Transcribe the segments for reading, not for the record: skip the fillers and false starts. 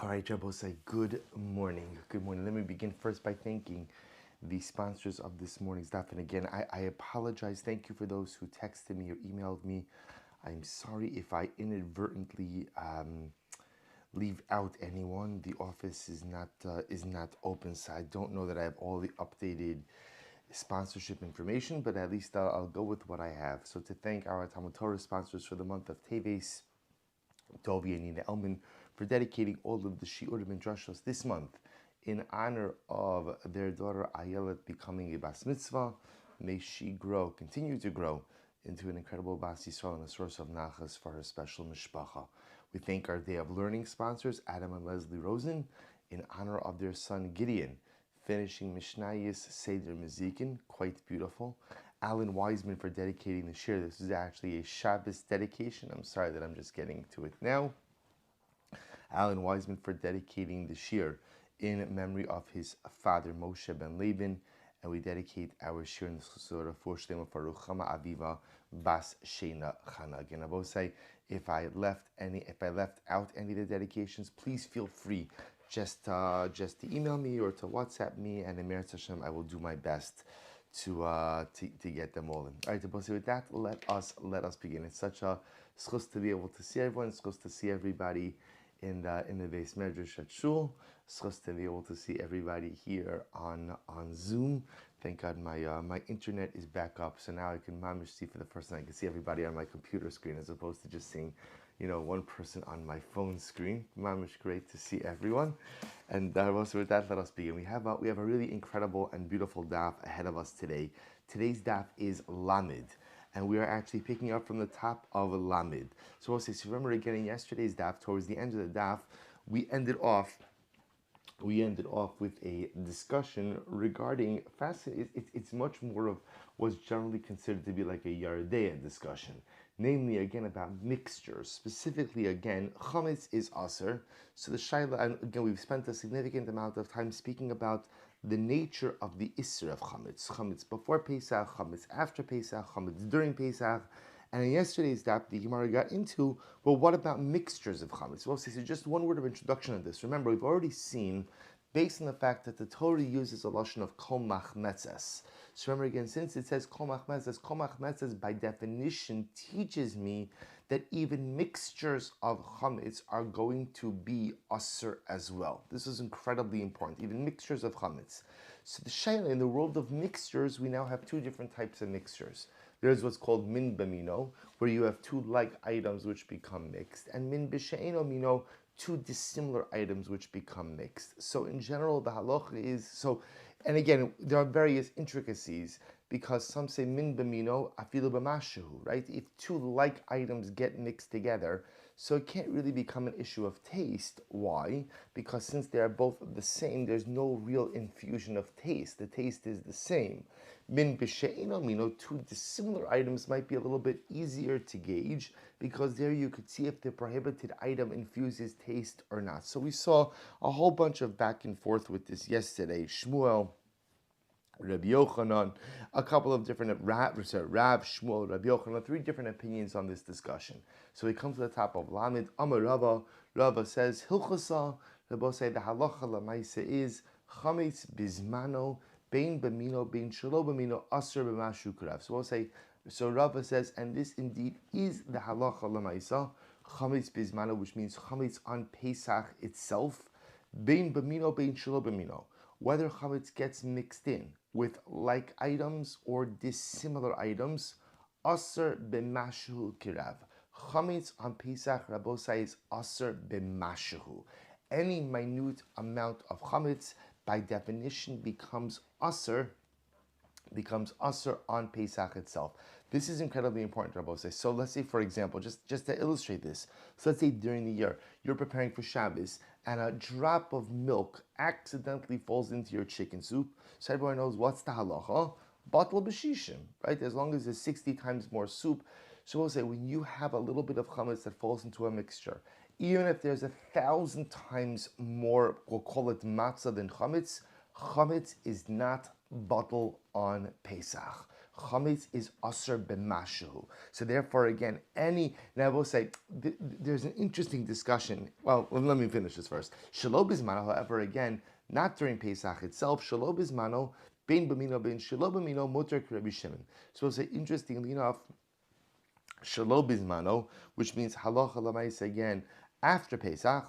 All right, Jabosai, good morning. Good morning. Let me begin first by thanking the sponsors of this morning's daf. And again, I apologize. Thank you for those who texted me or emailed me. I'm sorry if I inadvertently leave out anyone. The office is not open, so I don't know that I have all the updated sponsorship information, but at least I'll go with what I have. So to thank our Talmud Torah sponsors for the month of Teves, Tovi and Nina Elman, for dedicating all of the Shiurim and Drushos this month in honor of their daughter Ayelet becoming a Bas Mitzvah. May she continue to grow into an incredible Bas Yisrael and a source of nachas for her special mishpacha. We thank our Day of Learning sponsors, Adam and Leslie Rosen, in honor of their son Gideon, finishing Mishnayis Seder Mezikin, quite beautiful. Alan Wiseman for dedicating the shir. This is actually a Shabbos dedication. I'm sorry that I'm just getting to it now. Alan Wiseman for dedicating the shir in memory of his father Moshe ben Laban, and we dedicate our shir in the Chusura for Shlema for Ruchama Aviva Bas Shena Chana. Again, I will say if I left out any of the dedications, please feel free just to email me or to WhatsApp me, and in Meretz Hashem, I will do my best to get them all in. All right, with that, let us begin. It's such a schus to be able to see everyone. It's schus to see everybody in the Beis Medrash at Shul. It's schus to be able to see everybody here on Zoom. Thank God my internet is back up, so now I can see for the first time. I can see everybody on my computer screen as opposed to just seeing, one person on my phone screen. Mamish, great to see everyone. And also with that, let us begin. We have a really incredible and beautiful daf ahead of us today. Today's daf is Lamed, and we are actually picking up from the top of Lamed. So we'll say, so remember again in yesterday's daf, towards the end of the daf, we ended off with a discussion regarding it's much more of what's generally considered to be like a Yardea discussion, namely again about mixtures. Specifically, again, chametz is aser. So the shaila, and again, we've spent a significant amount of time speaking about the nature of the isser of chametz. Chametz before Pesach, chametz after Pesach, chametz during Pesach. And in yesterday's daf, the Gemara got into, well, what about mixtures of chametz? Well, so just one word of introduction on this. Remember, we've already seen, based on the fact that the Torah uses a lashon of kol machmetzes. So remember again, since it says kol machmetzes by definition teaches me that even mixtures of chametz are going to be aser as well. This is incredibly important, even mixtures of chametz. So the shayla, in the world of mixtures, we now have two different types of mixtures. There's what's called min b'mino, where you have two like items which become mixed, and min b'she'eno mino, two dissimilar items which become mixed. So in general, the halacha is, and again, there are various intricacies, because some say min b'mino afilu b'mashu, right? If two like items get mixed together, so it can't really become an issue of taste. Why? Because since they are both the same, there's no real infusion of taste. The taste is the same. Min b'she'eno mino, two dissimilar items might be a little bit easier to gauge, because there you could see if the prohibited item infuses taste or not. So we saw a whole bunch of back and forth with this yesterday. Shmuel, Rabbi Yochanan, a couple of different Rav, Shmuel, Rabbi Yochanan, three different opinions on this discussion. So we come to the top of Lamed. Amar Rava. Rava says Hilchasa. Rava say the halacha lamaisa is chametz bizmano bein b'mino bein shelo b'mino aser b'mashu karav. So we'll say. So Rava says, and this indeed is the halacha lamaisa chametz bizmano, which means chametz on Pesach itself. Bein b'mino bein shelo b'mino. Whether chametz gets mixed in with like items or dissimilar items, aser b'mashu kirav. Chametz on Pesach, Rabosai, is aser b'mashu. Any minute amount of chametz, by definition, becomes aser on Pesach itself. This is incredibly important, Rabosai. So let's say, for example, just to illustrate this, so let's say during the year, you're preparing for Shabbos, and a drop of milk accidentally falls into your chicken soup. So everyone knows what's the halacha? Batal b'shishim, right? As long as there's 60 times more soup. So we'll say, when you have a little bit of chametz that falls into a mixture, even if there's 1,000 times more, we'll call it matzah than chametz, chametz is not batal on Pesach. chametz is aser b'mashu. So therefore, again, now I will say, there's an interesting discussion. Well, let me finish this first. Shelo b'zmano, however, again, not during Pesach itself, shelo b'zmano, bein b'mino, bein shelo b'mino, muter k'Rabbi Shimon. So we'll say, interestingly enough, Shelo bizmano, which means halacha l'maisa again after Pesach,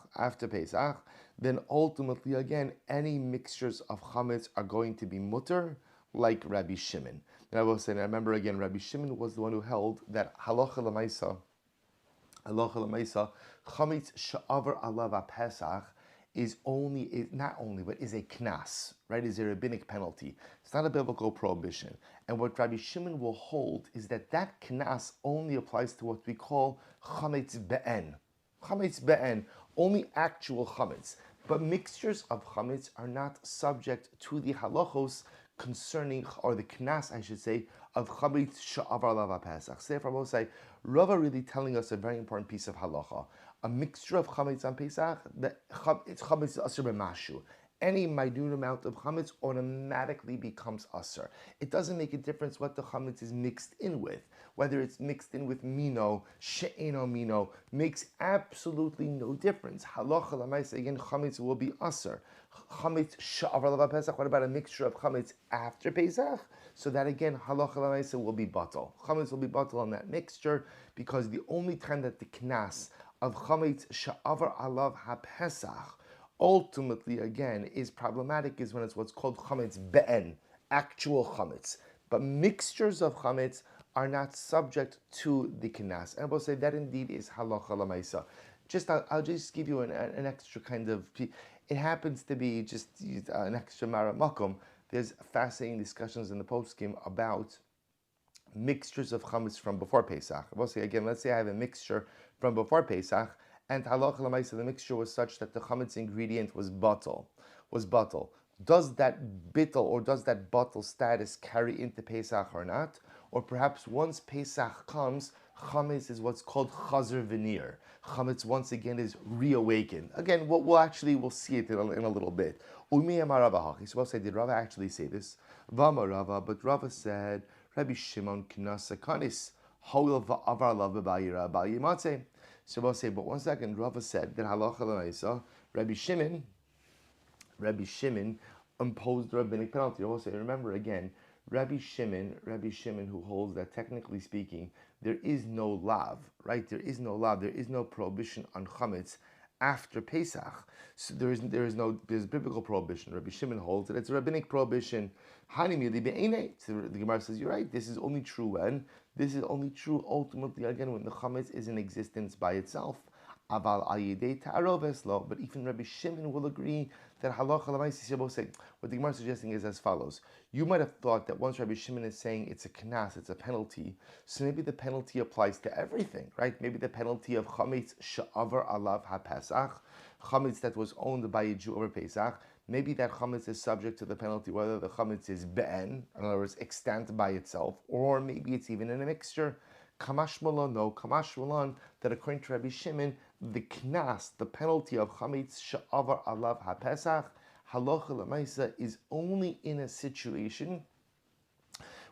then ultimately again any mixtures of chametz are going to be mutter, like Rabbi Shimon. And I will say, and I remember again, Rabbi Shimon was the one who held that halacha l'maisa, chametz she'avar alav Pesach is not only, but is a knas, right? Is a rabbinic penalty. It's not a biblical prohibition. And what Rabbi Shimon will hold is that knas only applies to what we call chametz be'en. Chametz be'en, only actual chametz. But mixtures of chametz are not subject to the halachos concerning, or the knas, I should say, of chametz she'avar alav Pesach. So therefore, I will say, Rava really telling us a very important piece of halacha. A mixture of chametz on Pesach, it's chametz aser b'mashu. Any minute amount of chametz automatically becomes aser. It doesn't make a difference what the chametz is mixed in with. Whether it's mixed in with mino, she'eno mino, makes absolutely no difference. Halacha l'maisa, again, chametz will be aser. Chametz she'avar alav Pesach, what about a mixture of chametz after Pesach? So that again, halacha l'maisa will be batal. Chametz will be batal on that mixture, because the only time that the knas of chametz she'avar alav haPesach ultimately again is problematic is when it's what's called chametz be'en, actual chametz. But mixtures of chametz are not subject to the knas. And I will say that indeed is halacha l'maisa. I'll just give you an extra kind of, it happens to be just an extra mara makom. There's fascinating discussions in the poskim about mixtures of chametz from before Pesach. I will say again, let's say I have a mixture from before Pesach, and halacha l'maisa, the mixture was such that the chametz ingredient was batal. Does that bittel, or does that batal status carry into Pesach or not? Or perhaps once Pesach comes, chametz is what's called chazer v'nir. Chametz once again is reawakened. Again, we'll see it in a little bit. Umi amar Rava hachi. So we'll say, did Rava actually say this? Vama Rava, but Rava said, Rabbi Shimon kinasa kanis hoil va'avar lav b'bayira bal yimatzeh. So we'll say, but one second, Rava said that halacha l'maisa, Rabbi Shimon imposed the rabbinic penalty. We'll say, remember again, Rabbi Shimon who holds that technically speaking, there is no lav, right? There is no prohibition on chametz after Pesach. So there's biblical prohibition. Rabbi Shimon holds that it's a rabbinic prohibition. So the Gemara says, you're right, this is only true when? This is only true ultimately again when the chametz is in existence by itself. But even Rabbi Shimon will agree that halacha l'maisa, say what the Gemara is suggesting is as follows. You might have thought that once Rabbi Shimon is saying it's a knas, it's a penalty, so maybe the penalty applies to everything, right? Maybe the penalty of chametz she'avar alav haPesach, chametz that was owned by a Jew over Pesach, maybe that chametz is subject to the penalty whether the chametz is be'en, in other words, extant by itself, or maybe it's even in a mixture. Kamash Malon, that according to Rabbi Shimon, the knas, the penalty of chametz she'avar alav haPesach, halacha l'maisa, is only in a situation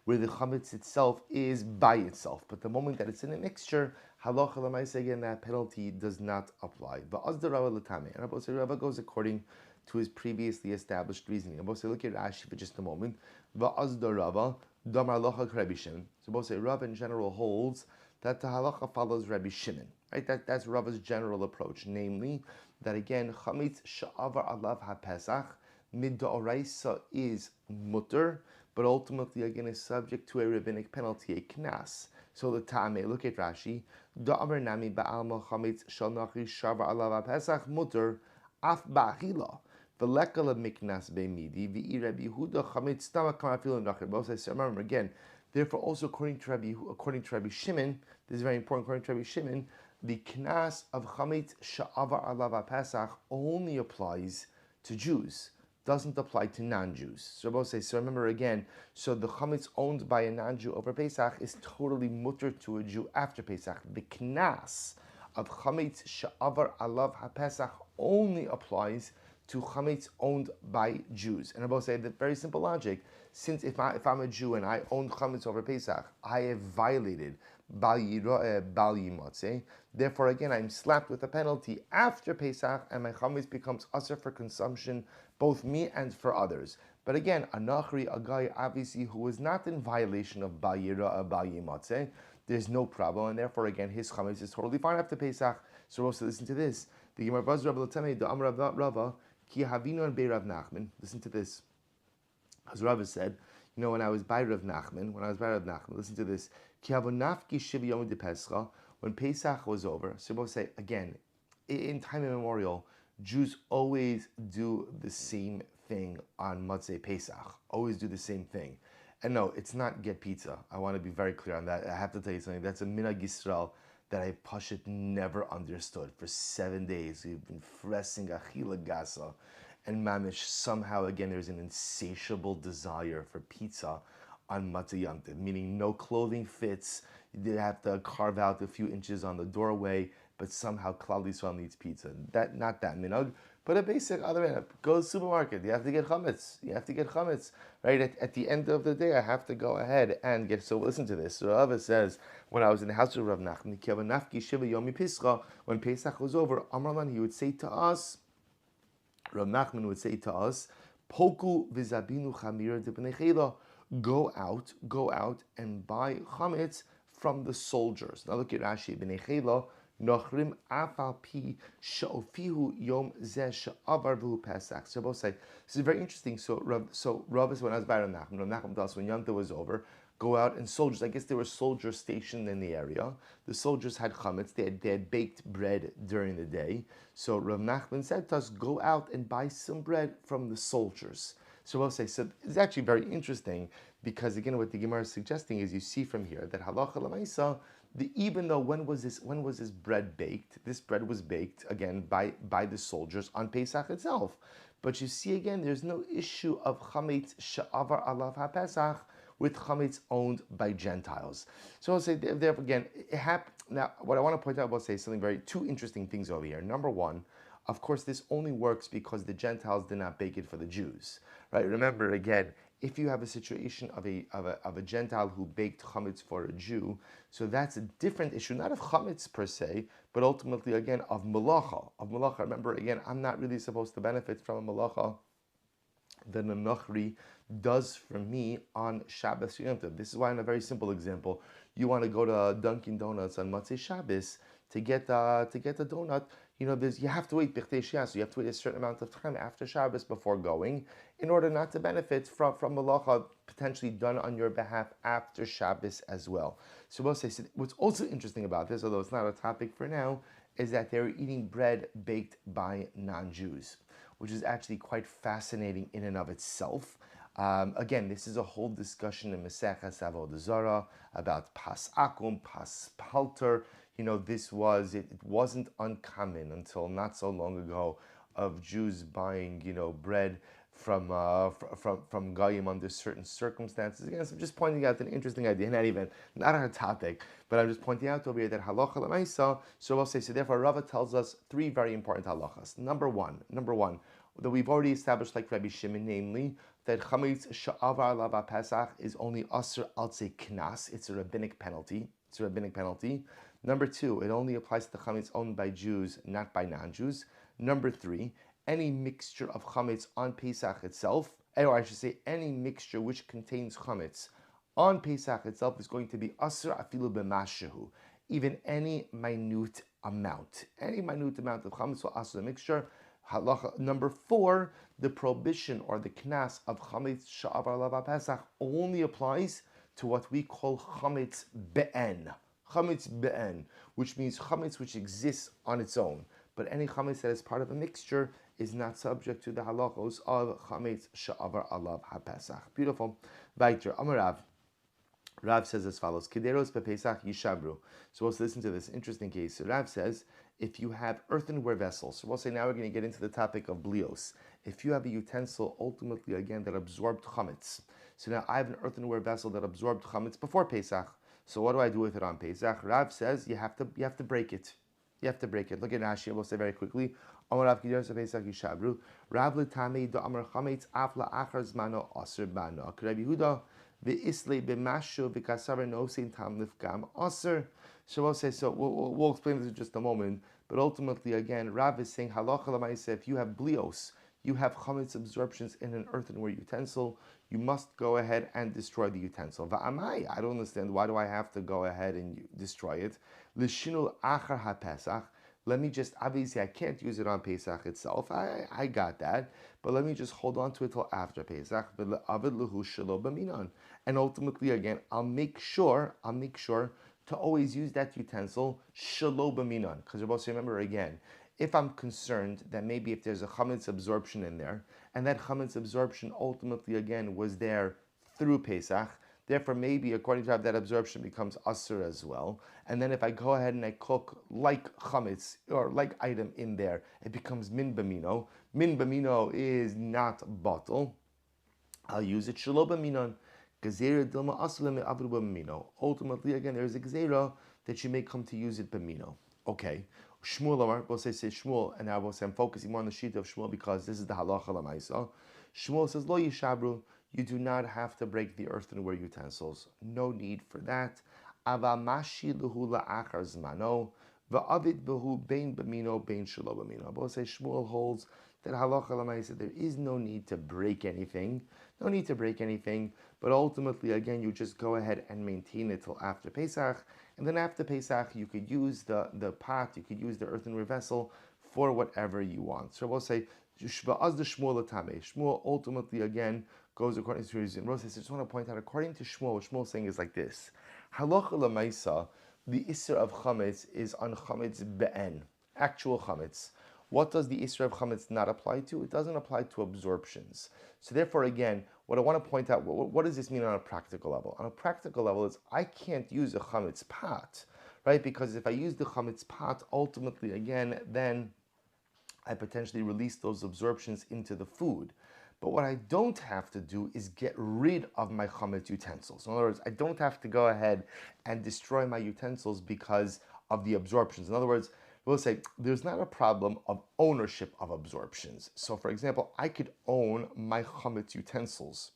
where the chametz itself is by itself. But the moment that it's in a mixture, halacha l'maisa, again, that penalty does not apply. Va'az the Rava l'tamei. And Rava goes according to his previously established reasoning. We'll say, look at Rashi for just a moment. Va'az the Rava, damar locha Rabbi Shimon. So we'll say, Rav in general holds that the halacha follows Rabbi Shimon. Right? That's Rava's general approach. Namely, that again, chametz she'avar alav haPesach, mid da'oraisa is mutter, but ultimately again is subject to a rabbinic penalty, a knas. So the ta'ameh, look at Rashi, da'amar nami ba'alma chametz shel nachi shavar alav haPesach mutter, af ba'achila. V'lekala miknas be'midi v'i Rabbi Yehuda chametz stama kamafilu nachir. So remember again, therefore also according to Rabbi Shimon, this is very important, according to Rabbi Shimon, the knas of chametz she'avar alav haPesach only applies to Jews, doesn't apply to non-Jews. So remember again, so the chametz owned by a non-Jew over Pesach is totally mutter to a Jew after Pesach. The knas of chametz she'avar alav haPesach only applies to chametz owned by Jews. And I will say that very simple logic. Since if I'm a Jew and I own chametz over Pesach, I have violated bal yimotzeh. Therefore, again, I'm slapped with a penalty after Pesach, and my chametz becomes usher for consumption, both me and for others. But again, a nachri, a guy obviously who was not in violation of bal yimotzeh, there's no problem, and therefore, again, his chametz is totally fine after Pesach. So also listen to this. The Gemara Baz Rabba L'Tamei, the Amar Rava, Ki Havinu and Bei Rav Nachman. Listen to this. As Rava said, when I was by Rav Nachman, listen to this. Ki Havonafki Shiva Yom de Pescha, when Pesach was over, so we'll say, again, in time immemorial, Jews always do the same thing on Motzei Pesach. Always do the same thing. And no, it's not get pizza. I want to be very clear on that. I have to tell you something. That's a minhag Yisrael that I Pashut never understood. For 7 days, we've been fressing achila gasa, and mamish, somehow again there's an insatiable desire for pizza on Matzah Yom Tov, meaning no clothing fits. You have to carve out a few inches on the doorway, but somehow Klal Yisrael needs pizza. Not that minhag, but a basic other minhag. Go to the supermarket. You have to get chametz. Right at the end of the day, I have to go ahead and get. So listen to this. So Rava says, when I was in the house of Rav Nachman, when Pesach was over, Amraman, he would say to us, Rav Nachman would say to us, Poku v'zabinu chamir de b'nei go out and buy chametz from the soldiers. Now look at Rashi, b'nei chela, nochrim afal pi she'ofihu yom zeh she'avar v'hu Pesach. So both say, this is very interesting. So Rav is when I was by Rav Nachman tells us when Yom Tov was over, go out and soldiers, I guess there were soldiers stationed in the area. The soldiers had chametz, they had baked bread during the day. So Rav Nachman said to us, go out and buy some bread from the soldiers. So we'll say, so it's actually very interesting because again, what the Gemara is suggesting is you see from here that halacha l'maisa, even though when was this bread baked? This bread was baked again by the soldiers on Pesach itself. But you see again, there's no issue of chametz she'avar alav haPesach with chametz owned by Gentiles. So I'll say therefore again, now what I want to point out, I'll say two interesting things over here. Number one, of course, this only works because the Gentiles did not bake it for the Jews, right? Remember again, if you have a situation of a Gentile who baked chametz for a Jew, so that's a different issue, not of chametz per se, but ultimately again of malacha. Remember again, I'm not really supposed to benefit from a malacha that a nachri does for me on Shabbos Yom Tov. This is why, in a very simple example, you want to go to Dunkin' Donuts on Motzei Shabbos to get a donut. You have to wait Birtei Shia, so you have to wait a certain amount of time after Shabbos before going, in order not to benefit from malacha potentially done on your behalf after Shabbos as well. So we'll say, what's also interesting about this, although it's not a topic for now, is that they're eating bread baked by non-Jews, which is actually quite fascinating in and of itself. Again, this is a whole discussion in Maseches Avodah Zarah about pas akum, pas palter. It wasn't uncommon until not so long ago of Jews buying, bread from Goyim under certain circumstances. Again, so I'm just pointing out an interesting idea, not our topic, but I'm just pointing out over here that halacha l'maisa. So I'll say, so therefore Rava tells us three very important halachas. Number one, that we've already established like Rabbi Shimon, namely, that chametz she'avar alav Pesach is only asr al knas. It's a rabbinic penalty. Number two, it only applies to chametz owned by Jews, not by non-Jews. Number three, any mixture of chametz on Pesach itself, or I should say any mixture which contains chametz on Pesach itself is going to be asr afilu b'mashehu, even any minute amount of chametz will asr the mixture. Halacha number four, the prohibition or the knas of chametz she'avar alav Pesach only applies to what we call chametz be'en. Chametz be'en, which means chametz which exists on its own. But any chametz that is part of a mixture is not subject to the halachos of chametz she'avar alav haPesach. Beautiful. Vaiter, Amar Rav says as follows, Kederos bePesach yishabru. So let's listen to this interesting case. So Rav says, if you have earthenware vessels, so we'll say now we're going to get into the topic of blios. If you have a utensil, ultimately again, that absorbed chametz. So now I have an earthenware vessel that absorbed chametz before Pesach. So what do I do with it on Pesach? Rav says you have to break it. You have to break it. Look at Rashi. We'll say very quickly. Amar Rav Kiddus Pesach Yishabru. Rav L'Tamei Do Amar Chametz Af La'achar Zmano Aser Bano. Rabbi Yehuda Ve'Islei B'Mashu V'Kasavar Nosein Tam Nifgam Aser. So we'll say. So we'll explain this in just a moment. But ultimately, again, Rav is saying halacha l'maaseh. If you have blios, you have chametz absorptions in an earthenware utensil, you must go ahead and destroy the utensil. Va'amai, I don't understand, why do I have to go ahead and destroy it? L'shinul achar ha-pesach, let me just, obviously I can't use it on Pesach itself, I got that, but let me just hold on to it till after Pesach, and ultimately again, I'll make sure to always use that utensil shelo b'minon, because you're supposed to remember again, if I'm concerned that maybe if there's a chametz absorption in there, and that chametz absorption ultimately again was there through Pesach, therefore maybe according to Rav that absorption becomes asur as well. And then if I go ahead and I cook like chametz or like item in there, it becomes min b'mino. Min b'mino is not bottle. I'll use it shelo b'minon. Gezerah dilma asur me'avru b'mino. Ultimately again there is a gezerah that you may come to use it b'mino. Okay. Shmuel Amar, we'll say Shmuel, and now we'll say I'm focusing more on the sheet of Shmuel because this is the halacha l'maisa. Shmuel says, Lo yishabru, you do not have to break the earthenware utensils. No need for that. Ava mashi luhu la'achar zmano, va'avid behu bein b'mino, bein shelo b'mino. We'll say Shmuel holds that halacha l'maisa, there is no need to break anything. No need to break anything, but ultimately, again, you just go ahead and maintain it till after Pesach. And then after Pesach, you could use the pot, you could use the earthenware vessel for whatever you want. So we'll say, Shmuel ultimately, again, goes according to his reason. I just want to point out, according to Shmuel, what Shmuel is saying is like this. Halacha l'maisa, the Isser of Chametz is on Chametz be'en, actual Chametz. What does the Isra of Chametz not apply to? It doesn't apply to absorptions. So therefore, again, what I want to point out, what does this mean on a practical level? On a practical level, is I can't use a Chametz pot, right? Because if I use the Chametz pot, ultimately, again, then I potentially release those absorptions into the food. But what I don't have to do is get rid of my chametz utensils. In other words, I don't have to go ahead and destroy my utensils because of the absorptions. In other words, we'll say there's not a problem of ownership of absorptions. So for example, I could own my chametz utensils.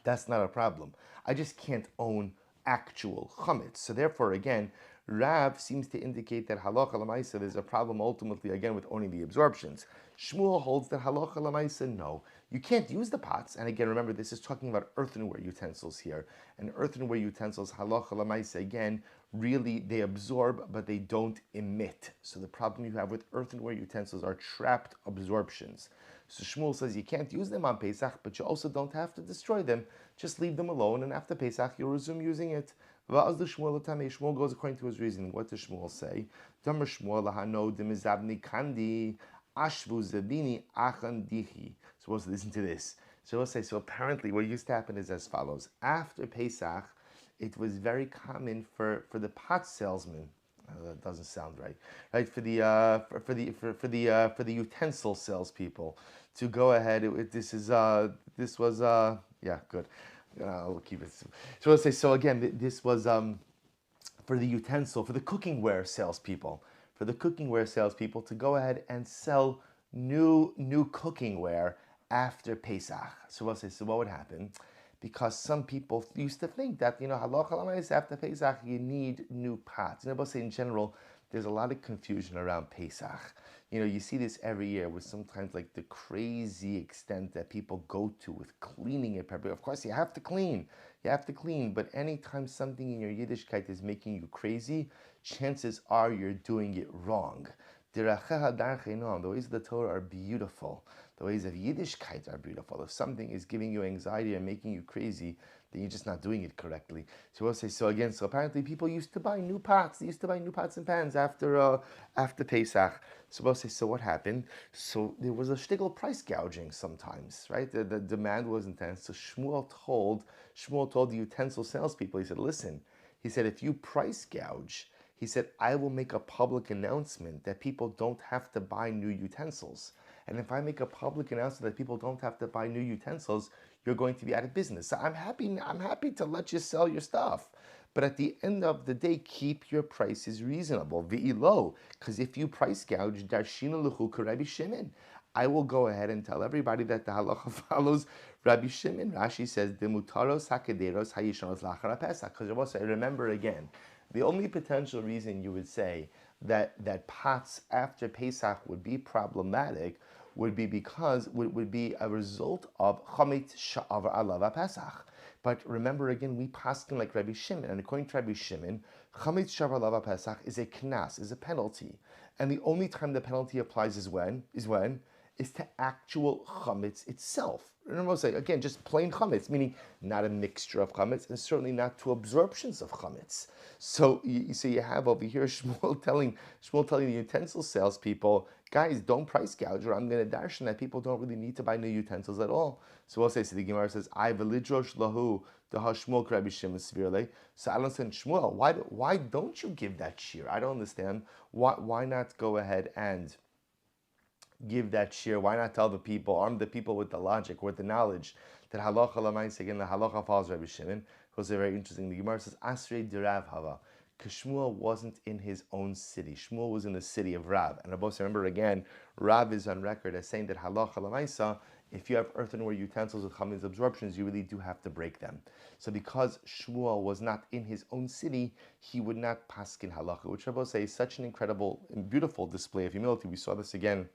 That's not a problem. I just can't own actual chametz. So therefore, again, Rav seems to indicate that halacha l'maisa there's a problem ultimately again with owning the absorptions. Shmuel holds that halacha l'maisa no, you can't use the pots. And again, remember this is talking about earthenware utensils here. And earthenware utensils halacha l'maisa again really they absorb but they don't emit. So the problem you have with earthenware utensils are trapped absorptions. So Shmuel says you can't use them on Pesach, but you also don't have to destroy them. Just leave them alone, and after Pesach you'll resume using it. Shmuel goes according to his reasoning. What does Shmuel say? So let's listen to this. So we'll say, so apparently what used to happen is as follows. After Pesach, it was very common for the pot salesman. That doesn't sound right, right? For the utensil salespeople to go ahead. This was yeah, good. I'll keep it. So let's say, so again, this was for the cookingware salespeople, to go ahead and sell new cookingware after Pesach. So we'll say, so what would happen? Because some people used to think that, halacha l'maisa after Pesach you need new pots. We'll say in general, there's a lot of confusion around Pesach. You see this every year with sometimes like the crazy extent that people go to with cleaning it properly. Of course, you have to clean, but anytime something in your Yiddishkeit is making you crazy, chances are you're doing it wrong. The ways of the Torah are beautiful. The ways of Yiddishkeit are beautiful. If something is giving you anxiety and making you crazy, then you're just not doing it correctly. So we'll say, so apparently people used to buy new pots. They used to buy new pots and pans after Pesach. So we'll say, so what happened? So there was a shtigl price gouging sometimes, right? The demand was intense. So Shmuel told the utensil salespeople, he said, listen, if you price gouge, he said, I will make a public announcement that people don't have to buy new utensils. And if I make a public announcement that people don't have to buy new utensils, you're going to be out of business. So I'm happy to let you sell your stuff. But at the end of the day, keep your prices reasonable. V'ilo, because if you price gouge, darshina l'chuka Rabbi Shimon. I will go ahead and tell everybody that the halacha follows Rabbi Shimon. Rashi says, "Demutaros hakederos hayishanos lachar Pesach." Because also, remember again, the only potential reason you would say that pots after Pesach would be problematic would be because would be a result of chametz sha'avar alav Pesach. But remember again, we paskin like Rabbi Shimon, and according to Rabbi Shimon, chametz sha'avar alav Pesach is a knas, is a penalty, and the only time the penalty applies is when is to actual chametz itself. Remember, say again, just plain chametz, meaning not a mixture of chametz, and certainly not to absorptions of chametz. So you have over here Shmuel telling the utensil salespeople, guys, don't price gouge, or I'm going to darshan that people don't really need to buy new utensils at all. So we'll say, so the Gemara says, I velidrosh lahu the Shmuel Rabbi Shimon severely. So I don't understand, Shmuel, why don't you give that shear? I don't understand. Why not go ahead and give that shear? Why not tell the people, arm the people with the logic, with the knowledge that halacha l'maisa, again, the halacha follows Rabbi Shimon? It was very interesting. The Gemara says, Asrei derav hava. Because Shmuel wasn't in his own city. Shmuel was in the city of Rav. And Rabbi, remember again, Rav is on record as saying that halacha l'maisa, if you have earthenware utensils with chametz absorptions, you really do have to break them. So because Shmuel was not in his own city, he would not paskin halacha, which Rabbi say is such an incredible and beautiful display of humility. We saw this again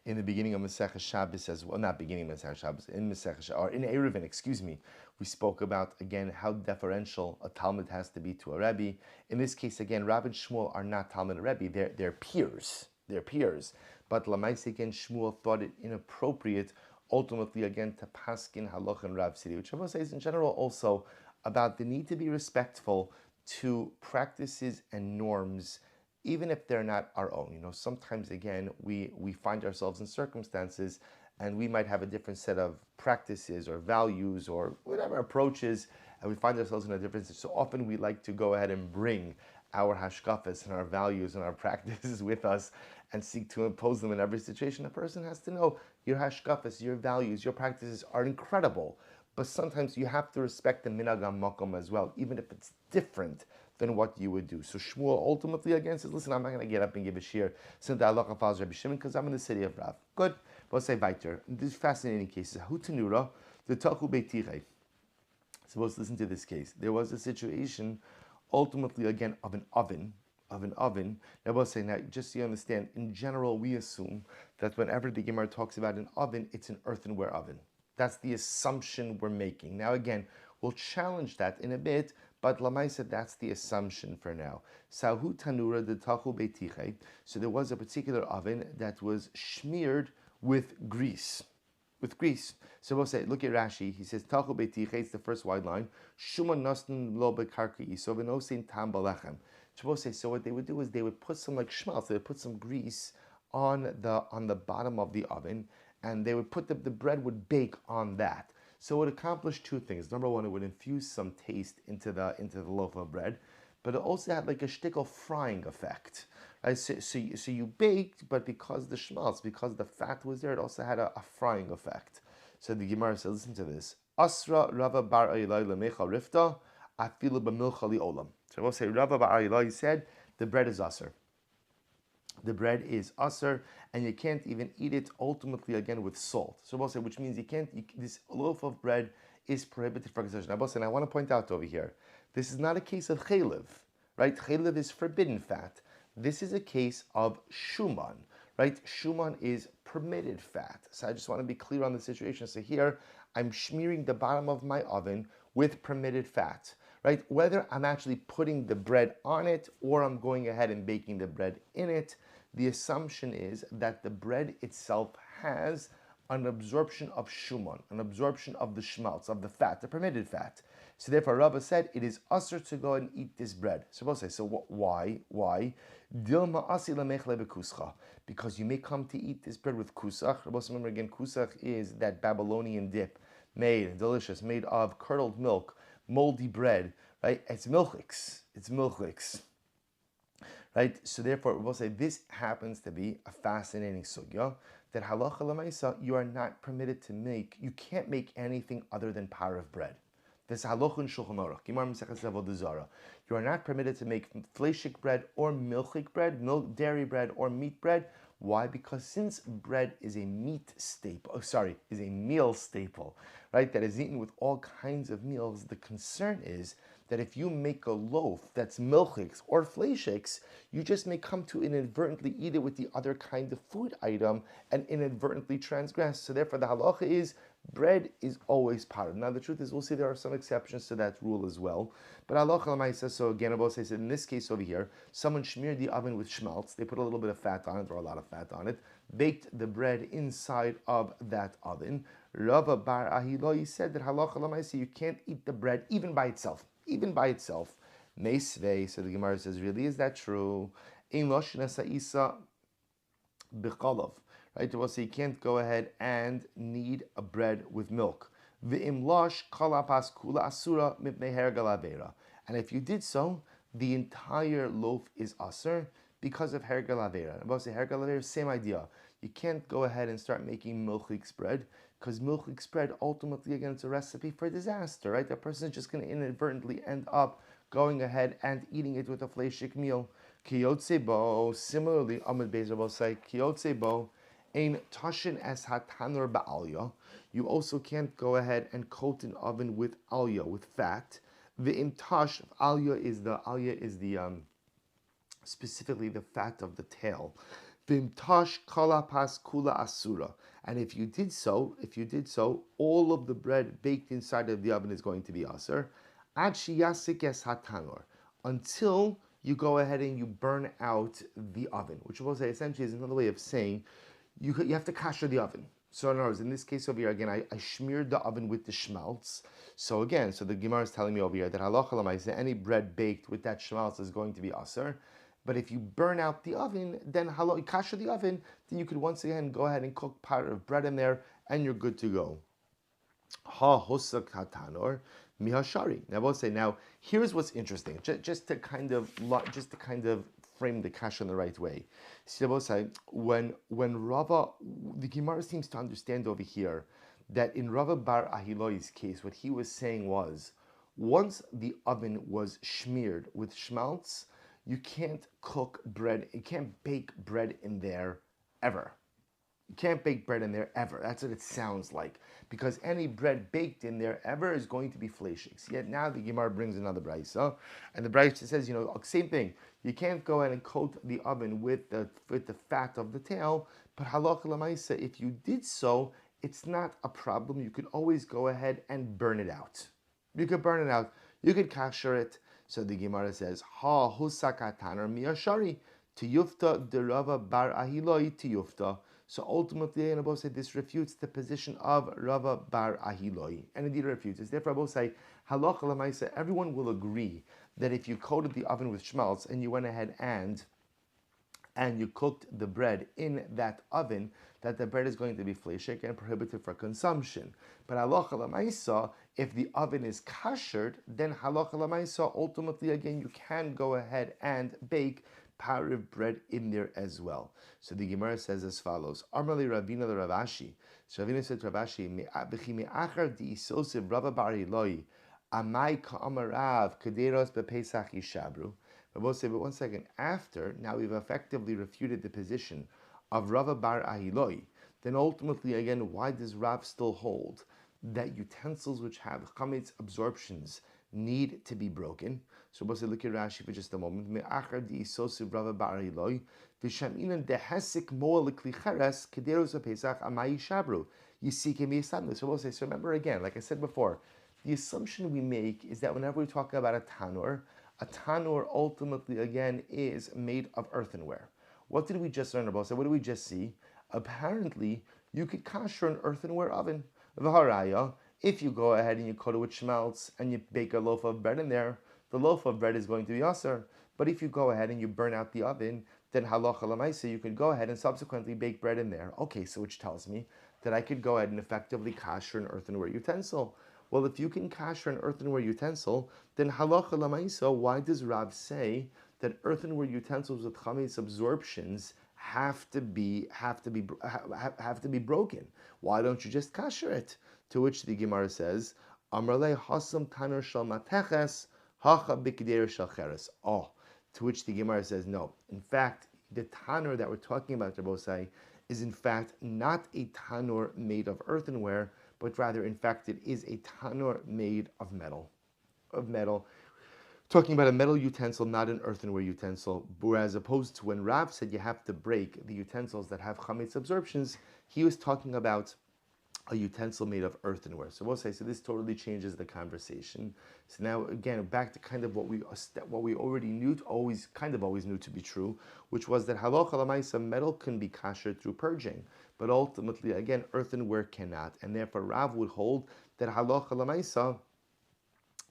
in the beginning of Masechah Shabbos as well, not beginning of Masechah Shabbos, in Masechah, or in Eruvin, excuse me, we spoke about, again, how deferential a Talmud has to be to a Rebbe. In this case, again, Rav and Shmuel are not Talmud and Rebbe, they're peers. They're peers. But Lamaise, again, Shmuel thought it inappropriate, ultimately, again, to paskin halach and Rav city, which I will say is in general also about the need to be respectful to practices and norms, even if they're not our own. Sometimes, again, we find ourselves in circumstances and we might have a different set of practices or values or whatever approaches, and we find ourselves in a different. So often we like to go ahead and bring our hashkafas and our values and our practices with us and seek to impose them in every situation. A person has to know your hashkafas, your values, your practices are incredible, but sometimes you have to respect the minhag makom as well, even if it's different than what you would do. So Shmuel ultimately again says, listen, I'm not going to get up and give a shir since the halacha follows Rabbi Shimon because I'm in the city of Rav. Good. We'll say weiter. These fascinating cases. Hutanura, the tachu beitiche. So let's listen to this case. There was a situation, ultimately again, of an oven. Now we'll say, now just so you understand, in general we assume that whenever the Gemara talks about an oven, it's an earthenware oven. That's the assumption we're making. Now again, we'll challenge that in a bit, but Lamaisa, that's the assumption for now. Sahu tanura de tachu beitiche. So there was a particular oven that was smeared with grease. So we'll say, look at Rashi. He says, tachu beitiche, it's the first wide line. Shuma nosn lo bekarki, so venosin tam balechem. So what they would do is they would put some like schmaltz, they would put some grease on the bottom of the oven, and they would put the bread would bake on that. So it would accomplish two things. Number one, it would infuse some taste into the loaf of bread, but it also had like a shtickle frying effect. Right? So you baked, but because the schmaltz, because the fat was there, it also had a frying effect. So the Gemara says, listen to this. Asra Rava bar Ayilai lemecha rifta afilu b'milcha li olam. So we'll say Rava bar Ayilai said the bread is aser. The bread is aser, and you can't even eat it ultimately again with salt. So we'll say, which means this loaf of bread is prohibited for consumption. And I want to point out over here, this is not a case of chaylev, right? Chaylev is forbidden fat. This is a case of shuman, right? Shuman is permitted fat. So I just want to be clear on the situation. So here, I'm smearing the bottom of my oven with permitted fat. Right? Whether I'm actually putting the bread on it or I'm going ahead and baking the bread in it, the assumption is that the bread itself has an absorption of shuman, an absorption of the schmaltz, of the fat, the permitted fat. So therefore, Rabbah said it is usher to go and eat this bread. So we'll say, so why? Dilma asi lamechle bekuscha. Because you may come to eat this bread with kusach. Remember again, kusach is that Babylonian dip, made delicious, made of curdled milk, moldy bread, right? It's milchix. Right? So therefore, we'll say this happens to be a fascinating sugya that halacha l'maisa, you are not permitted to make, you can't make anything other than par of bread. This halachah in Shulchan Aruch. Gemara Maseches Avodah Zarah. You are not permitted to make fleishik bread or milchik bread, dairy bread or meat bread. Why? Because since bread is a meat staple, is a meal staple, right? That is eaten with all kinds of meals. The concern is that if you make a loaf that's milchiks or fleishiks, you just may come to inadvertently eat it with the other kind of food item and inadvertently transgress. So therefore the halacha is bread is always part of. Now the truth is we'll see there are some exceptions to that rule as well. But halacha l'maisa, so again Abba says in this case over here, someone smeared the oven with schmaltz, they put a little bit of fat on it or a lot of fat on it, baked the bread inside of that oven. Rava bar Ahiloi said that halacha l'maisa you can't eat the bread even by itself. Even by itself. Meisvei, so the Gemara says, really, is that true? Ein losh nasa b'cholov. Right? Well, so you can't go ahead and knead a bread with milk. V'im losh kalapas kula asura mipnei hergal avera. And if you did so, the entire loaf is asur because of hergal avera. And say hergal avera, same idea. You can't go ahead and start making milchik bread because milchik bread ultimately, again, it's a recipe for disaster, right? That person is just going to inadvertently end up going ahead and eating it with a fleishik meal. Kiyotze bo, similarly, Amud Bezer will say, Kiyotze bo, ein tashin es hatanur ba'alya. You also can't go ahead and coat an oven with alya, with fat. The imtash, alya is the specifically the fat of the tail. Vimtash kalapas kula asura. And if you did so, all of the bread baked inside of the oven is going to be asur. Ad shiyasik es hatanur. Until you go ahead and you burn out the oven, which will say essentially is another way of saying you have to kasher the oven. So in other words, in this case over here, again, I smeared the oven with the schmaltz. So again, so the Gemara is telling me over here that halacha l'maaseh, any bread baked with that schmaltz is going to be asur. But if you burn out the oven, then kasher the oven, then you could once again go ahead and cook part of bread in there, and you're good to go. Ha hosak hatanor mihashari. Now we'll say, now here's what's interesting, just to kind of frame the kasha in the right way. So we'll say when Rava, the Gemara seems to understand over here that in Rava bar Ahiloi's case, what he was saying was, once the oven was smeared with schmaltz, you can't cook bread, you can't bake bread in there ever. You can't bake bread in there ever. That's what it sounds like. Because any bread baked in there ever is going to be fleishiks. Yet now the Gemara brings another brayso, and the brayso says, same thing. You can't go ahead and coat the oven with the fat of the tail, but halacha l'maisa, if you did so, it's not a problem. You could always go ahead and burn it out. You could burn it out. You could kasher it. So the Gemara says, ha husakataner miyashari tiyufta derava bar ahiloi tiyufta. So ultimately, and Abba say this refutes the position of Rava bar Ahiloi, and indeed it refutes it. Therefore, Abba say halacha l'maisa, everyone will agree that if you coated the oven with schmaltz and you went ahead and you cooked the bread in that oven, that the bread is going to be fleishik and prohibited for consumption. But halacha l'maisa, if the oven is kashered, then halacha l'maisa, ultimately again you can go ahead and bake pariv bread in there as well. So the Gemara says as follows: Amrli Ravina the Ravashi. So Ravina said to Ravashi, "Me'abichi me'achar di isosiv Rava bar Eloi, amai ka'amarav kaderos bePesach yishabru." But we'll say, but one second. After now we've effectively refuted the position of Rava bar Ahiloi, then ultimately again, why does Rav still hold that utensils which have chametz absorptions need to be broken? So we'll say, look at Rashi for just a moment. Me'achar di isosiv Rava bar Ahiloi v'shaminan dehesik moa l'klicheres kederos bePesach amai yishabru yisike mi'esadnu. So we'll say, so remember again, like I said before, the assumption we make is that whenever we talk about a tanur ultimately again is made of earthenware. What did we just learn about? So what did we just see? Apparently, you could kasher an earthenware oven. V'haraya, if you go ahead and you coat it with schmaltz and you bake a loaf of bread in there, the loaf of bread is going to be asur. But if you go ahead and you burn out the oven, then halacha l'maisa, you could go ahead and subsequently bake bread in there. Okay, so which tells me that I could go ahead and effectively kasher an earthenware utensil. Well, if you can kasher an earthenware utensil, then halacha l'maisa, why does Rav say that earthenware utensils with chametz absorptions have to be broken? Why don't you just kasher it? To which the Gemara says, Amrle hasam tanur shal mateches hacha bikder shal cheres. Oh, to which the Gemara says no. In fact, the tanur that we're talking about, Rabbosai, is in fact not a tanur made of earthenware, but rather, in fact, it is a tanur made of metal. Of metal. Talking about a metal utensil, not an earthenware utensil. Whereas opposed to when Rav said you have to break the utensils that have chametz absorptions, he was talking about a utensil made of earthenware. So we'll say, so this totally changes the conversation. So now again, back to kind of what we already knew, always knew to be true, which was that halacha l'maisa, metal can be kosher through purging, but ultimately again earthenware cannot, and therefore Rav would hold that halacha l'maisa,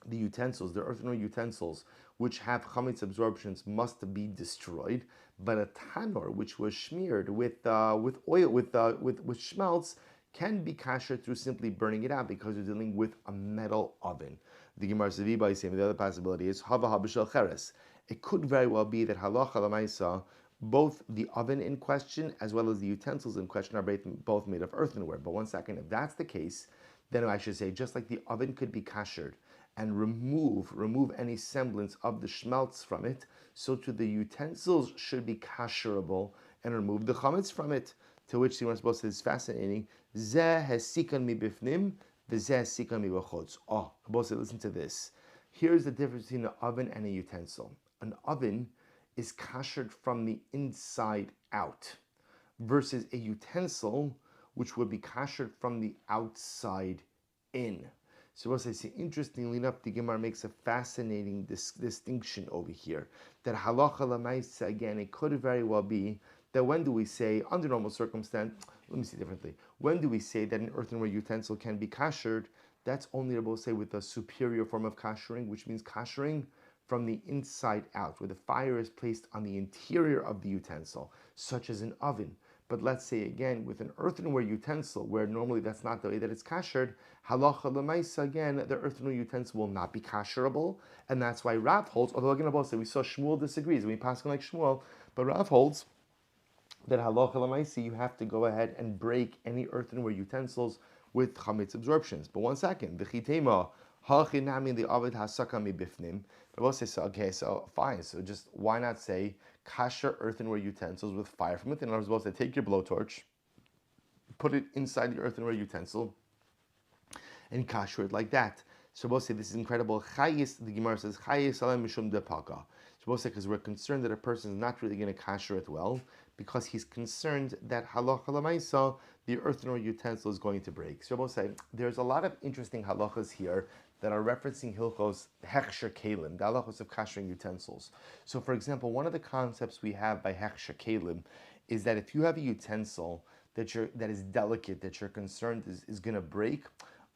the utensils, the earthenware utensils, which have chametz absorptions, must be destroyed. But a tanor, which was smeared with oil, with schmelz, can be kasher through simply burning it out because you're dealing with a metal oven. The Gemara Seviba is saying the other possibility is hava habishal cheres. It could very well be that halacha l'maisa, both the oven in question as well as the utensils in question are both made of earthenware. But one second, if that's the case, then I should say just like the oven could be kashered and remove any semblance of the schmelz from it, so to the utensils should be kasherable and remove the chametz from it. To which the Gemara says, fascinating. Zeh hesikan mi bifnim, v'zeh hesikan mi b'chutz. Oh, listen to this. Here's the difference between an oven and a utensil. An oven is kashered from the inside out, versus a utensil which would be kashered from the outside in. So what I say, interestingly enough, the Gemara makes a fascinating distinction over here. That halacha l'maisa, again, it could very well be that when do we say, under normal circumstance, let me see differently, when do we say that an earthenware utensil can be kashered? That's only able to say with a superior form of kashering, which means kashering from the inside out, where the fire is placed on the interior of the utensil, such as an oven. But let's say again, with an earthenware utensil, where normally that's not the way that it's kashered, halacha l'maisa, again, the earthenware utensil will not be kasherable, and that's why Rav holds, although again, we saw Shmuel disagrees, we pass on like Shmuel, but Rav holds that halacha l'maisa, you have to go ahead and break any earthenware utensils with chametz absorptions. But one second, v'chitema hachinami the avid hasaka mi bifnim. But we'll say, so okay, so fine. So just why not say kasher earthenware utensils with fire from within? I was supposed to take your blowtorch, put it inside the earthenware utensil, and kasher it like that. So we'll say this is incredible. Chayis, the Gemara says, chayis alem mishum depaka. So we'll say because we're concerned that a person is not really going to kasher it well, because he's concerned that halacha l'maisa, the earthenware utensil is going to break. So we'll say there's a lot of interesting halachas here that are referencing hilchos hechsher kelim, the halachos of kashering utensils. So for example, one of the concepts we have by hechsher kelim is that if you have a utensil that is delicate, that you're concerned is going to break,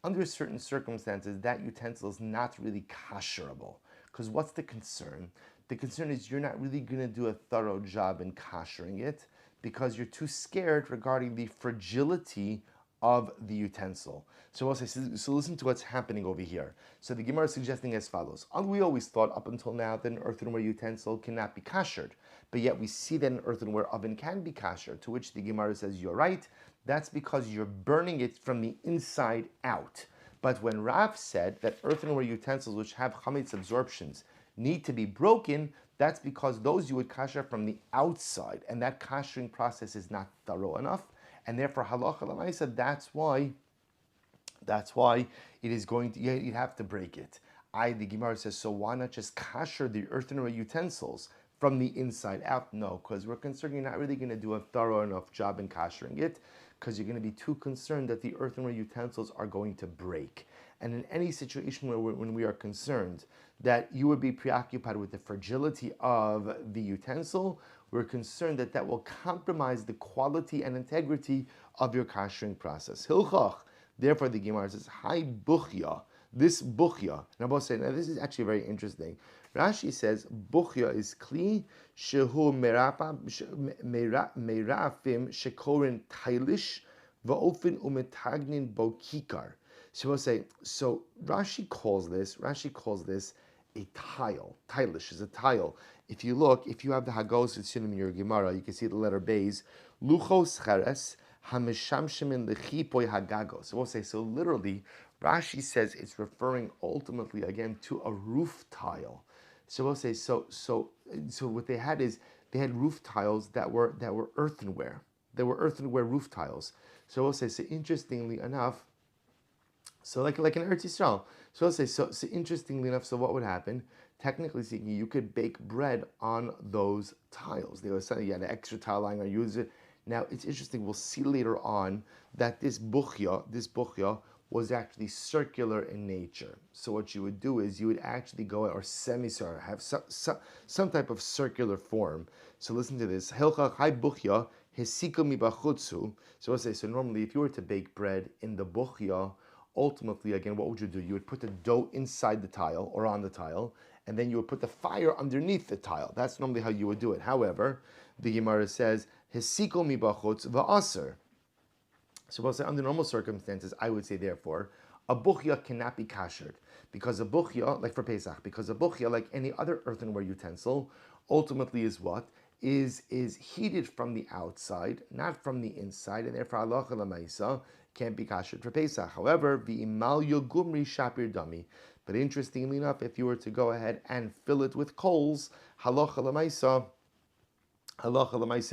under certain circumstances, that utensil is not really kasherable. Because what's the concern? The concern is you're not really going to do a thorough job in kashering it because you're too scared regarding the fragility of the utensil. So listen to what's happening over here. So the Gemara is suggesting as follows. We always thought up until now that an earthenware utensil cannot be kashered, but yet we see that an earthenware oven can be kashered, to which the Gemara says, you're right, that's because you're burning it from the inside out. But when Rav said that earthenware utensils which have chametz absorptions need to be broken, that's because those you would kasher from the outside, and that kashering process is not thorough enough, and therefore halacha l'maisa, that's why it is going to, you have to break it. The Gemara says, so why not just kasher the earthenware utensils from the inside out? No, because we're concerned you're not really going to do a thorough enough job in kashering it, because you're going to be too concerned that the earthenware utensils are going to break. And in any situation when we are concerned that you would be preoccupied with the fragility of the utensil, we're concerned that that will compromise the quality and integrity of your kashering process. Hilchach, therefore the Gemara says, Hi buchya, this buchya. Now both say, now this is actually very interesting. Rashi says, buchya is kli shehu merafim shekorin tailish va'ofin umetagnin bo kikar. So we'll say, so Rashi calls this a tile. Tailish is a tile. If you have the Hagos Yitzinim in your Gemara, you can see the letter Beis, Luchos Cheres, Hamishamshimin Lechipoy Hagagos. So we'll say, so literally, Rashi says it's referring ultimately again to a roof tile. So we'll say so what they had is they had roof tiles that were earthenware. They were earthenware roof tiles. So we'll say so interestingly enough, so like in Eretz Yisrael. So let's say so interestingly enough, so what would happen? Technically speaking, you could bake bread on those tiles. They were saying you had an extra tile lying or use it. Now it's interesting. We'll see later on that this buchya was actually circular in nature. So what you would do is you would actually go or semicircular, have some type of circular form. So listen to this. Hilchach hai buchya hesika mi bachutzu. So let's say so normally if you were to bake bread in the buchya, ultimately, again, what would you do? You would put the dough inside the tile or on the tile, and then you would put the fire underneath the tile. That's normally how you would do it. However, the Gemara says, "Hesiko mi bachutz va'aser." So we'll say under normal circumstances, I would say therefore, a buchya cannot be kashered because a buchya, like for Pesach, because a buchya, like any other earthenware utensil, ultimately is what? Is heated from the outside, not from the inside, and therefore halacha lemaisa can't be kashered for Pesach. However, the imal yogumri shapir dami. But interestingly enough, if you were to go ahead and fill it with coals, halacha lemaisa,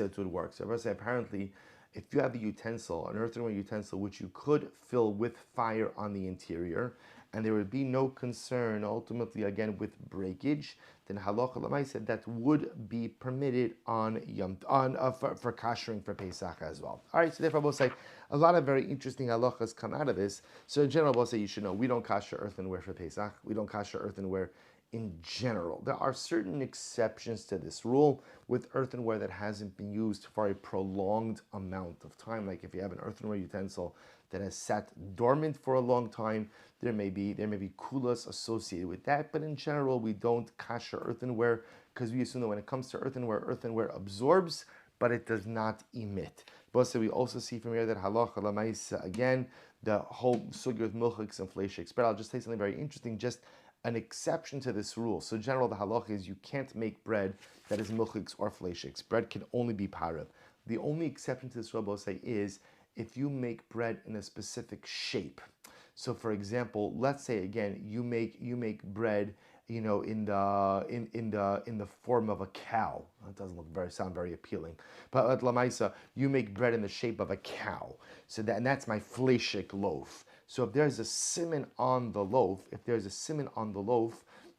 it would work. So I say apparently, if you have a utensil, an earthenware utensil, which you could fill with fire on the interior, and there would be no concern ultimately again with breakage, then halacha l'maaseh that would be permitted on for kashering for Pesach as well. All right, so therefore we'll say a lot of very interesting halachas come out of this. So in general, we'll say you should know we don't kasher earthenware for Pesach. We don't kasher earthenware in general. There are certain exceptions to this rule with earthenware that hasn't been used for a prolonged amount of time. Like if you have an earthenware utensil that has sat dormant for a long time, there may be kulas associated with that. But in general, we don't kasher earthenware because we assume that when it comes to earthenware absorbs, but it does not emit. But we also see from here that halacha l'maisa again, the whole sugya with milchiks and fleishiks. But I'll just say something very interesting, just an exception to this rule. So in general, the halacha is you can't make bread that is milchiks or fleishiks. Bread can only be parib. The only exception to this rule, say, is if you make bread in a specific shape. So for example, let's say again, you make bread, in the form of a cow. That doesn't sound very appealing. But at Lamaisa, you make bread in the shape of a cow. So that's my fleishik loaf. So if there's a siman on the loaf,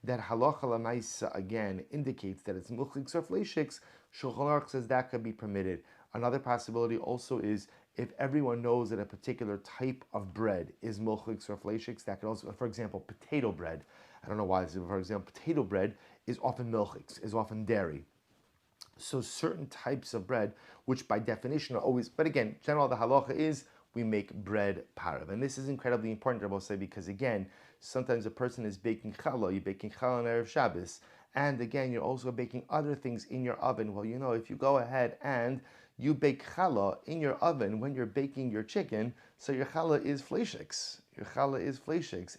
that halacha lamaisa again indicates that it's milchiks or fleishiks, Shulchan Aruch says that could be permitted. Another possibility also is if everyone knows that a particular type of bread is milchiks or fleishiks, that could also, for example, potato bread. I don't know why this is, for example, potato bread is often milchiks, is often dairy. So certain types of bread, which by definition are always, but again, general the halacha is we make bread parav. And this is incredibly important, I will say, because again, sometimes a person is baking challah, you're baking challah on Erev Shabbos, and again, you're also baking other things in your oven. Well, if you go ahead and you bake challah in your oven when you're baking your chicken, so your challah is fleishiks.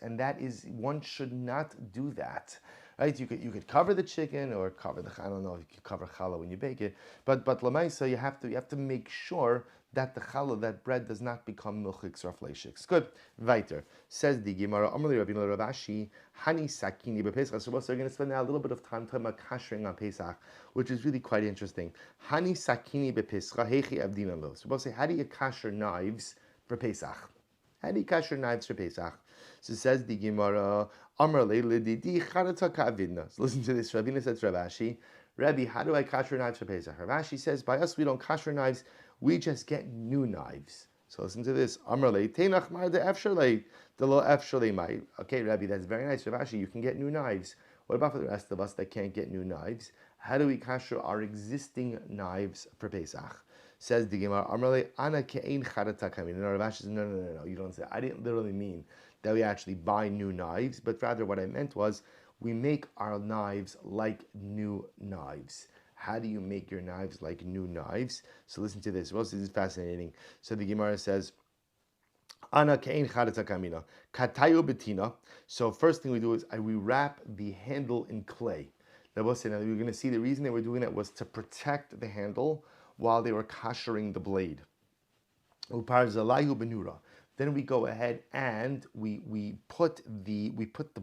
And that is, one should not do that. Right? You could cover the chicken or cover I don't know if you could cover challah when you bake it, but lamaisa you have to make sure that the challah, that bread, does not become milchiks or fleishiks. Good. Weiter. Says the Gemara, Amrli Rabbeinu Rav Ashi, Hani Sakini bePesach. So we're going to spend now a little bit of time talking about kashering on Pesach, which is really quite interesting. Hani Sakini bePesach, Hechi Avdina Lo. So we'll say, how do you kasher knives for Pesach? How do you kasher knives for Pesach? So says the Gemara, Amrli Lididi Charata Ka'avidna. So listen to this. Ravina says to Rav Ashi, Rabbi, how do I kasher knives for Pesach? Rav Ashi says, by us we don't kasher knives, we just get new knives. So listen to this. Amrle teinach mar de efshalei de lo efshalei mai. Okay, Rabbi, that's very nice. Rav Ashi, you can get new knives. What about for the rest of us that can't get new knives? How do we kasher our existing knives for Pesach? Says the Gemara, Amrle ana ke'ein charata kamin. And Rav Ashi says, no. You don't say. I didn't literally mean that we actually buy new knives, but rather what I meant was we make our knives like new knives. How do you make your knives like new knives? So listen to this. Well, this is fascinating. So the Gemara says, Ana kein charata kamina. Katayo betina. So first thing we do is we wrap the handle in clay. Now we're going to see the reason they were doing that was to protect the handle while they were kashering the blade. Upar zalahu benura. Then we go ahead and we put the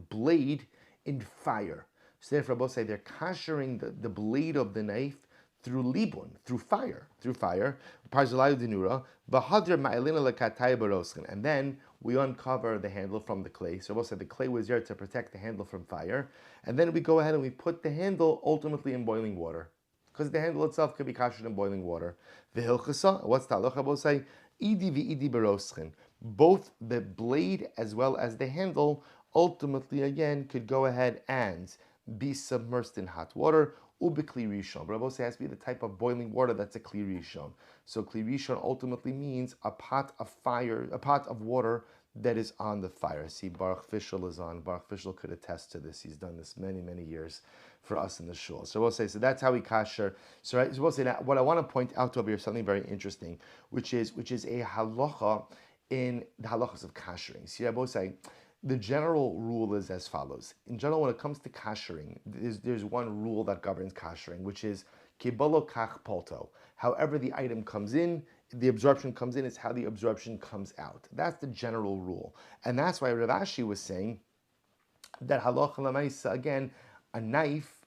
blade in fire. So therefore, both say they're kashering the blade of the knife through libun, through fire, Parzalayu denura, bahadr ma'elina lekatay baroskin, and then we uncover the handle from the clay. So both say the clay was there to protect the handle from fire, and then we go ahead and we put the handle ultimately in boiling water, because the handle itself could be kashed in boiling water. V'hilchasa, what's the halacha? Both say idi v'idi baroschen. Both the blade as well as the handle ultimately again could go ahead and be submersed in hot water. Ubikli rishon. But Rabbi has to be the type of boiling water that's a kli rishon. So kli rishon ultimately means a pot of fire, a pot of water that is on the fire. See, Baruch Fischel is on. Baruch Fischel could attest to this. He's done this many, many years for us in the shul. So we'll say, so that's how we kasher. So, right, so we'll say that what I want to point out over here is something very interesting, which is a halacha in the halachas of kashering. See, I both say the general rule is as follows. In general, when it comes to kashering, there's one rule that governs kashering, which is kibolo kach polto. However the item comes in, the absorption comes in, is how the absorption comes out. That's the general rule. And that's why Rav Ashi was saying that halacha lamaisa, again, a knife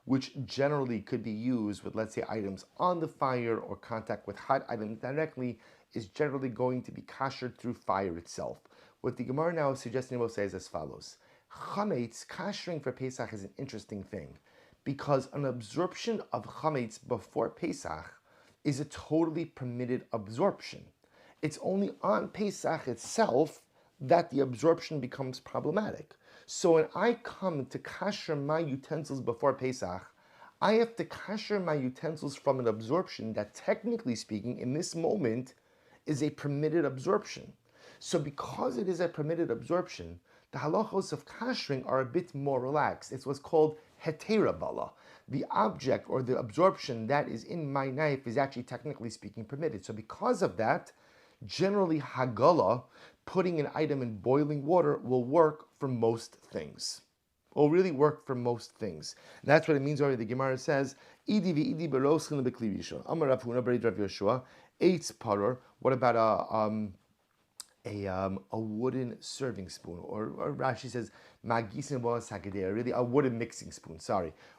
which generally could be used with, let's say, items on the fire or contact with hot items directly, is generally going to be kashered through fire itself. What the Gemara now is suggesting will say is as follows. Chametz, kashering for Pesach is an interesting thing, because an absorption of chametz before Pesach is a totally permitted absorption. It's only on Pesach itself that the absorption becomes problematic. So when I come to kasher my utensils before Pesach, I have to kasher my utensils from an absorption that, technically speaking, in this moment, is a permitted absorption. So because it is a permitted absorption, the halachos of kashering are a bit more relaxed. It's what's called hetera bala. The object or the absorption that is in my knife is actually, technically speaking, permitted. So because of that, generally hagala, putting an item in boiling water, will work for most things. Will really work for most things. And that's what it means already. The Gemara says, Idi v'idi beroschen b'kli rishon. Amar Rav Huna bar Rav Yoshua, eitz paror. What about a wooden serving spoon, or Rashi says magisin boas hagedera, really a wooden mixing spoon.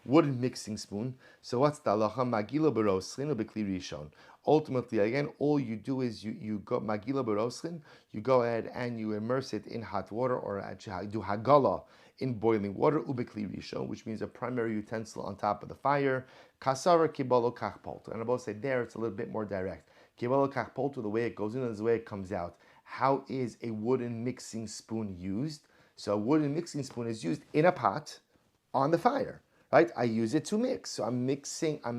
Wooden mixing spoon. So what's the halacha? Magila beroschen b'kli rishon. Ultimately, again, all you do is you go magila beroschen. You go ahead and you immerse it in hot water, or actually do hagala in boiling water, ubikli rishon, which means a primary utensil on top of the fire. Kasara kibolo kachpolto. And I both say there it's a little bit more direct. Kibolo kachpolto, the way it goes in is the way it comes out. How is a wooden mixing spoon used? So a wooden mixing spoon is used in a pot on the fire, right? I use it to mix. So I'm mixing my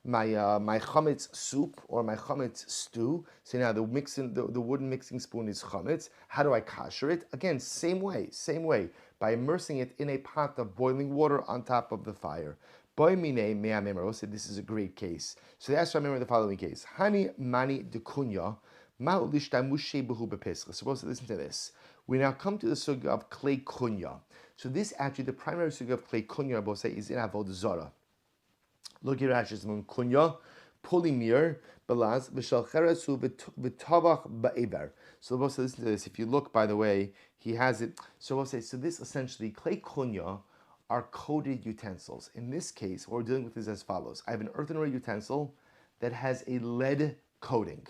chametz soup or my chametz stew. So now the wooden mixing spoon is chametz. How do I kasher it? Again, same way, by immersing it in a pot of boiling water on top of the fire. Boy mine mea memor. Said this is a great case. So they asked, remember the following case: Hani mani dekunya. Suppose to listen to this. We now come to the sugya of clay kunya. So this actually, the primary sugya of clay kunya, I will say, is in Avodah Zarah. Look here, Rashis Mun kunya, polymer, belaz, v'shalcheresu v'tavach ba'eber. So we'll say, listen to this. If you look, by the way, he has it. So we'll say, so this essentially, clay kunya are coated utensils. In this case, what we're dealing with is as follows. I have an earthenware utensil that has a lead coating.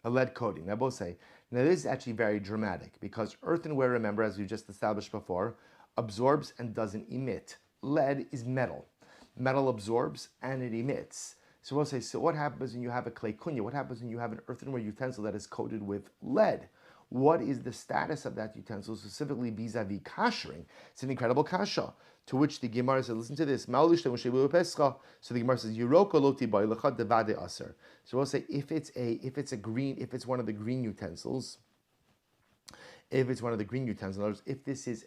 Now both say, now this is actually very dramatic, because earthenware, remember, as we just established before, absorbs and doesn't emit. Lead is metal. Metal absorbs and it emits. So we'll say, so what happens when you have a clay kunya? What happens when you have an earthenware utensil that is coated with lead? What is the status of that utensil, specifically vis-a-vis kashering? It's an incredible kasha. To which the Gemara says, listen to this. So the Gemara says, so we'll say, if it's one of the green utensils, if this is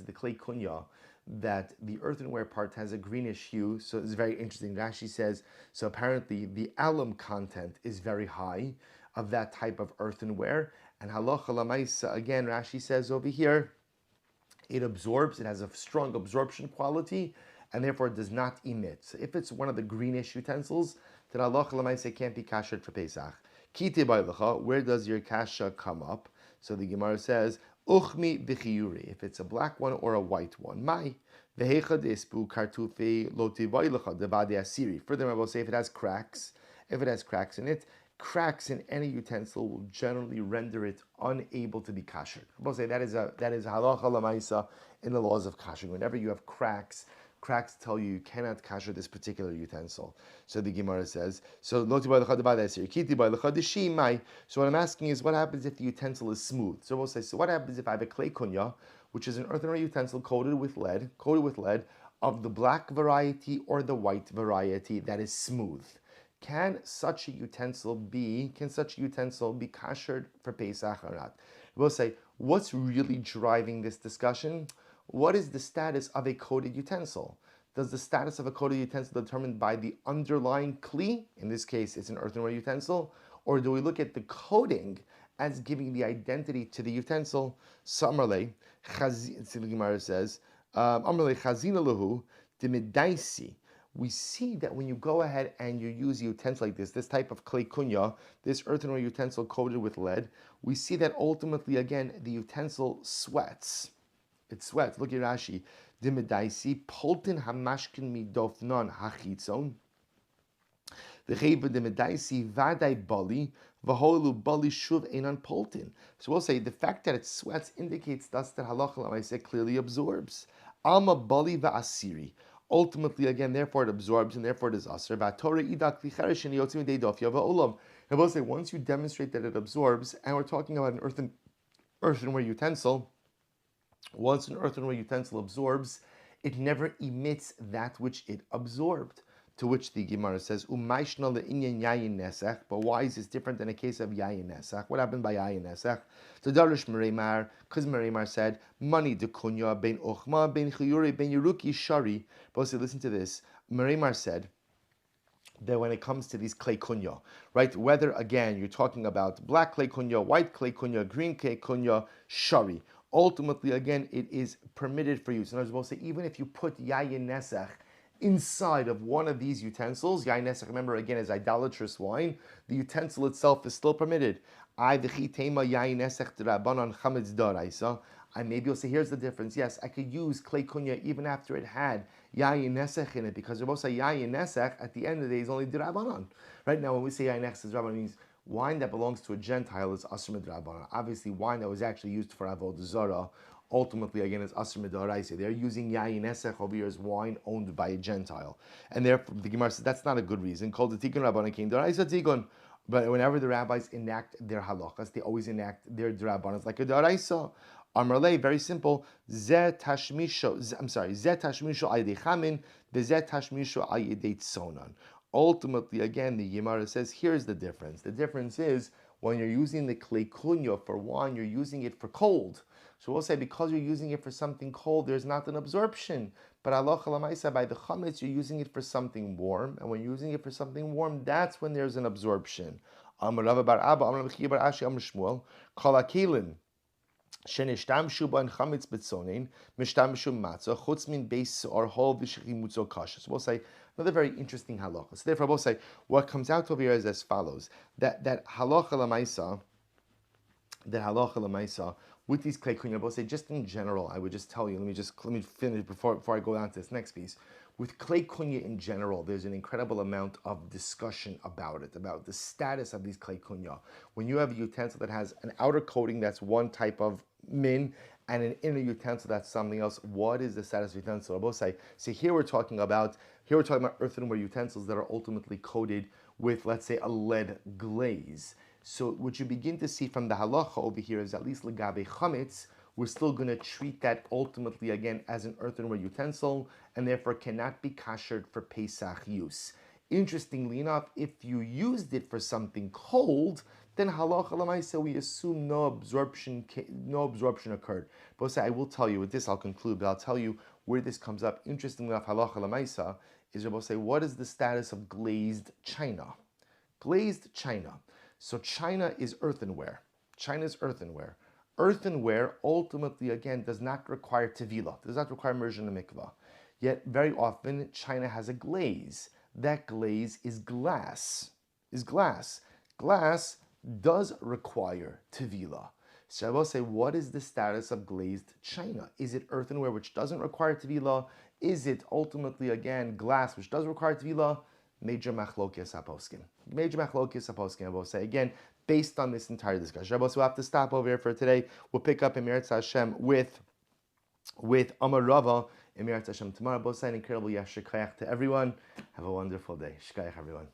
the clay kunya, that the earthenware part has a greenish hue, so it's very interesting. Rashi says, so apparently the alum content is very high of that type of earthenware. And halacha lamaisa, again, Rashi says over here, it absorbs, it has a strong absorption quality, and therefore it does not emit. So if it's one of the greenish utensils, then halacha lamaisa can't be kashered for Pesach. Kite bailacha, where does your kasha come up? So the Gemara says, Uchmi b'chiyuri, if it's a black one or a white one. Mai. Vehecha despu kartufe loti bailacha devade asiri. Furthermore, I will say if it has cracks in it, cracks in any utensil will generally render it unable to be kasher. I will say that is halacha lamaisa in the laws of kasher. Whenever you have cracks tell you cannot kasher this particular utensil. So the Gemara says, so what I'm asking is, what happens if the utensil is smooth? So we'll say, so what happens if I have a clay kunya, which is an earthenware utensil coated with lead, of the black variety or the white variety that is smooth? Can such a utensil be kashered for Pesach or not? We'll say, what's really driving this discussion? What is the status of a coated utensil? Does the status of a coated utensil determined by the underlying kli? In this case, it's an earthenware utensil. Or do we look at the coating as giving the identity to the utensil? So Amrle, the Gemara says, Amrle chazina lahu dimidaisi. We see that when you go ahead and you use a utensil like this type of clay kunya, this earthenware utensil coated with lead, we see that ultimately, again, the utensil sweats. It sweats. Look at Rashi. Dimidaisi poltin hamashkin midofnon hachitzon. The chayva dimidaisi vaday bali v'holu bali shuv einan poltin. So we'll say the fact that it sweats indicates thus that halacha l'maaseh clearly absorbs. Alma bali va'asiri. Ultimately, again, therefore it absorbs and therefore it is aser. V'atorah idak v'cheresh yotzim midei dofya v'olam. And we'll say once you demonstrate that it absorbs, and we're talking about an earthenware utensil. Once an earthenware utensil absorbs, it never emits that which it absorbed. To which the Gemara says, "Umayshna le'inyan yayin nesach." But why is this different than a case of yayin nesach? What happened by yayin nesach? So Darish Mereimar, because Mereimar said, "Money de kunya ben ochma ben chiyuri ben yeruki shari." But listen to this. Mereimar said that when it comes to these clay kunya, right? Whether again you're talking about black clay kunya, white clay kunya, green clay kunya, shari. Ultimately, again, it is permitted for use. And I was supposed to say, even if you put yayin nesach inside of one of these utensils, yayin nesach, remember again, is idolatrous wine, the utensil itself is still permitted. I maybe you'll say, here's the difference. Yes, I could use clay kunya even after it had yayin nesach in it, because we're both say yayin nesach at the end of the day is only d'Rabbanan. Right now, when we say yayin nesach is Rabbanan, means wine that belongs to a Gentile is asr midrabanan. Obviously, wine that was actually used for avodah zarah, ultimately again is asr midaraisa. They're using yayin nesach over here as wine owned by a Gentile, and therefore the Gemara says that's not a good reason. Called the tikkun rabbanan king daraisa tikkun. But whenever the rabbis enact their halachas, they always enact their drabanas like a daraisa. Amrlei, very simple. Zeh tashmisho ayidei chamin, v'zeh tashmisho ayidei tzonan. Ultimately, again, the Gemara says, here's the difference. The difference is when you're using the clay kunya for wine, you're using it for cold. So we'll say because you're using it for something cold, there's not an absorption. But halacha l'maaseh, by the chametz, you're using it for something warm, and when you're using it for something warm, that's when there's an absorption. Amar Rava bar Abba, Amar Rabbi Chiya bar Ashi, Amar Shmuel, Kol hakelim shenishtamshu ban chametz betzonin, mishtamshu matzah, chutz min beis or hol v'shechimutzo kasha. So we'll say another very interesting halacha. So therefore, we'll say what comes out over here is as follows: that halacha l'maisa, with these clay kunya, we'll say just in general, I would just tell you. Let me finish before I go on to this next piece. With clay kunya in general, there's an incredible amount of discussion about it, about the status of these clay kunya. When you have a utensil that has an outer coating that's one type of min, and an inner utensil that's something else, what is the status of utensil? Both say, here we're talking about earthenware utensils that are ultimately coated with, let's say, a lead glaze. So what you begin to see from the halacha over here is at least legabe chametz, we're still going to treat that ultimately again as an earthenware utensil, and therefore cannot be kashered for Pesach use. Interestingly enough, if you used it for something cold, then halacha l'maaseh we assume no absorption occurred. But I will tell you, with this I'll conclude, but I'll tell you where this comes up. Interestingly enough, halacha l'maaseh is Rabbi say, what is the status of glazed china? Glazed china. So china is earthenware. China is earthenware. Earthenware ultimately again does not require tevilah, does not require immersion in mikvah. Yet very often china has a glaze. That glaze is glass. Glass does require tevila. So I will say, what is the status of glazed china? Is it earthenware, which doesn't require tevila? Is it ultimately, again, glass, which does require tevila? Major machlokias haposkim. Major machlokias haposkim, I will say, again, based on this entire discussion. Shabbos, we'll have to stop over here for today. We'll pick up in Meretz Hashem with Amar Rava in Meretz Hashem tomorrow. Both saying incredible yashikayach to everyone. Have a wonderful day. Shikayach, everyone.